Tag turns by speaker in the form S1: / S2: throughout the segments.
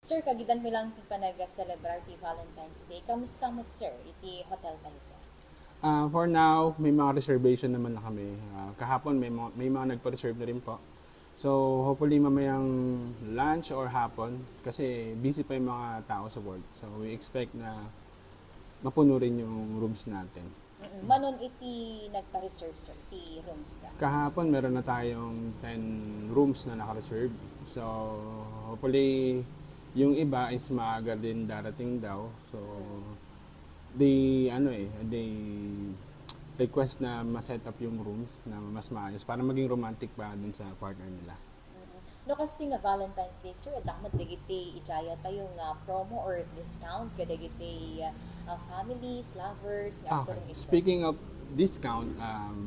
S1: Sir, kagidan mo lang ti panag-celebrar ti Valentine's Day. Kamusta mo, sir? Iti hotel tayo, sir.
S2: For now, may mga reservation naman na kami. Kahapon may mga nagpa-reserve na rin po. So, hopefully mamayang lunch or hapon kasi busy pa yung mga tao sa work. So, we expect na mapuno rin yung rooms natin.
S1: Manon iti nagpa-reserve, sir, ti rooms ka.
S2: Kahapon meron na tayong 10 rooms na naka-reserve. So, hopefully yung iba is maaga din darating daw. So, they request na ma-set up yung rooms na mas maayos para maging romantic pa dun sa partner nila.
S1: No, kasi nga Valentine's Day, sir, dapat digiti ijaya tayo nga promo or discount kada digiti families, lovers, nga
S2: Okay.
S1: turong ito.
S2: Speaking of discount,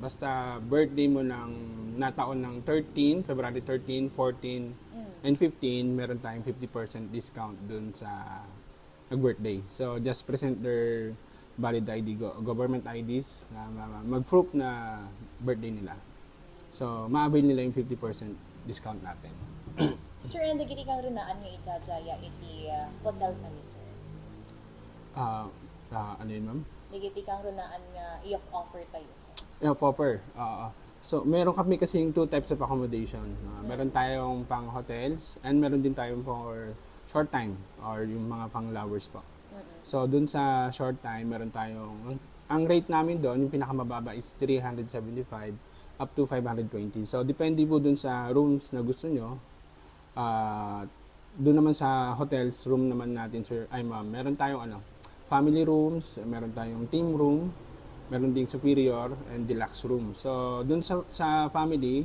S2: basta birthday mo ng nataon ng February 13, 14, and 15, meron tayong 50% discount dun sa nag-birthday. So, just present their valid ID, government IDs, na mag-proof na birthday nila. So, ma-avail nila yung 50% discount natin.
S1: Sir, and digiti kang runaan nga ijajaya iti hotel kami, sir.
S2: Ano yun, ma'am?
S1: Digiti kang runaan nga i-offer tayo, sir.
S2: Yeah, popper. So, meron kami kasing two types of accommodation. Meron tayong pang hotels and meron din tayong for short time or yung mga pang lovers po. So, dun sa short time, meron tayong, ang rate namin doon, yung pinakamababa is 375 up to 520. So, depende po dun sa rooms na gusto nyo. Doon naman sa hotels, room naman natin, sir, ma'am, meron tayong family rooms, meron tayong team room, meron ding superior and deluxe room. So, dun sa family,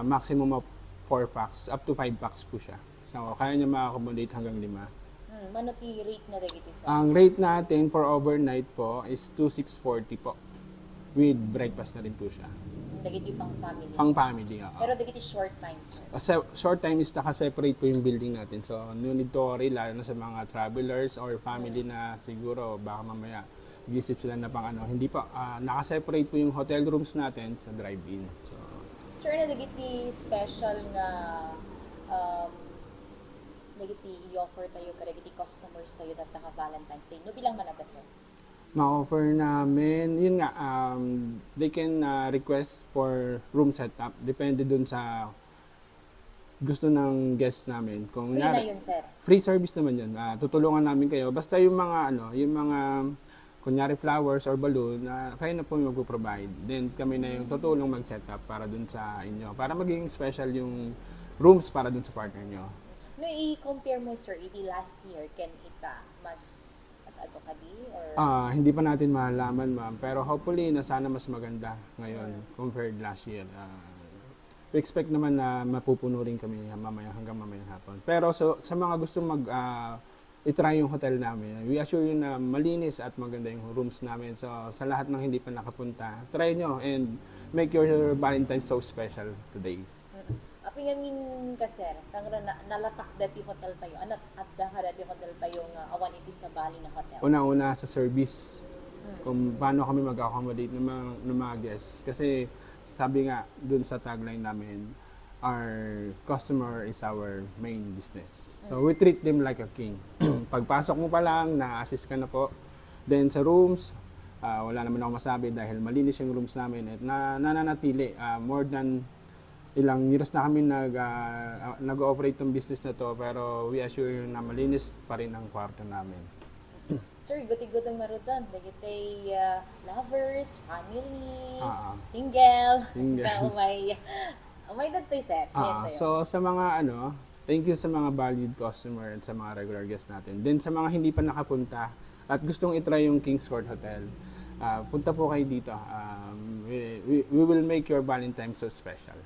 S2: maximum of 4 packs, up to 5 packs po siya. So, kaya niya ma-accommodate hanggang 5.
S1: Mano ti rate na digiti, sir?
S2: Ang rate natin for overnight po is 2,640 po. With breakfast na rin po siya.
S1: Digiti pang families.
S2: Pang family, oo.
S1: Pero digiti short time, sir.
S2: Short time is naka-separate po yung building natin. So, no need to worry, lalo na sa mga travelers or family na siguro baka mamaya visit sila na pang Hindi pa, naka-separate po yung hotel rooms natin sa drive-in. So,
S1: Sir, na digiti special nga digiti i-offer tayo kada digiti customers tayo that naka Valentine's Day. No bilang manada, sir?
S2: ma-offer namin, yun nga, they can request for room setup. Depende dun sa gusto ng guests namin. Kung
S1: Free na yun, sir?
S2: Free service naman yun. Tutulungan namin kayo. Basta yung mga kunyari flowers or balloon, kayo na po yung magpo-provide. Then kami na yung tutulong mag-setup para dun sa inyo. Para maging special yung rooms para dun sa partner nyo.
S1: No, i-compare mo, sir, iti last year, can ita mas at-ato ka di? Or...
S2: Hindi pa natin malalaman, ma'am. Pero hopefully, na sana mas maganda ngayon compared last year. We expect naman na mapupuno rin kami hanggang mamayang hapon. Pero sa mga gustong i-try yung hotel namin, we assure you na malinis at maganda yung rooms namin. So, sa lahat ng hindi pa nakapunta, try nyo and make your Valentine's so special today.
S1: Pingamin ka, sir, kang nalatak dati hotel tayo, at daha dati hotel tayo nga awan iti sa Bali na hotel.
S2: Una-una sa service, kung paano kami mag-accommodate ng mga guests. Kasi sabi nga dun sa tagline namin, our customer is our main business. So we treat them like a king. Pagpasok mo pa lang, na-assist ka na po. Then sa rooms, wala naman ako masabi dahil malinis yung rooms namin at nananatili more than ilang years na kami nag-operate ng business na to, pero we assure you na malinis pa rin ang kwarto namin.
S1: Sir, guti-gutong marudan. Dagiti lovers, family,
S2: Single.
S1: May dagtoy, sir.
S2: So sa mga thank you sa mga valued customer at sa mga regular guests natin. Then sa mga hindi pa nakapunta at gustong itry yung Kings Court Hotel, punta po kayo dito. We will make your Valentine so special.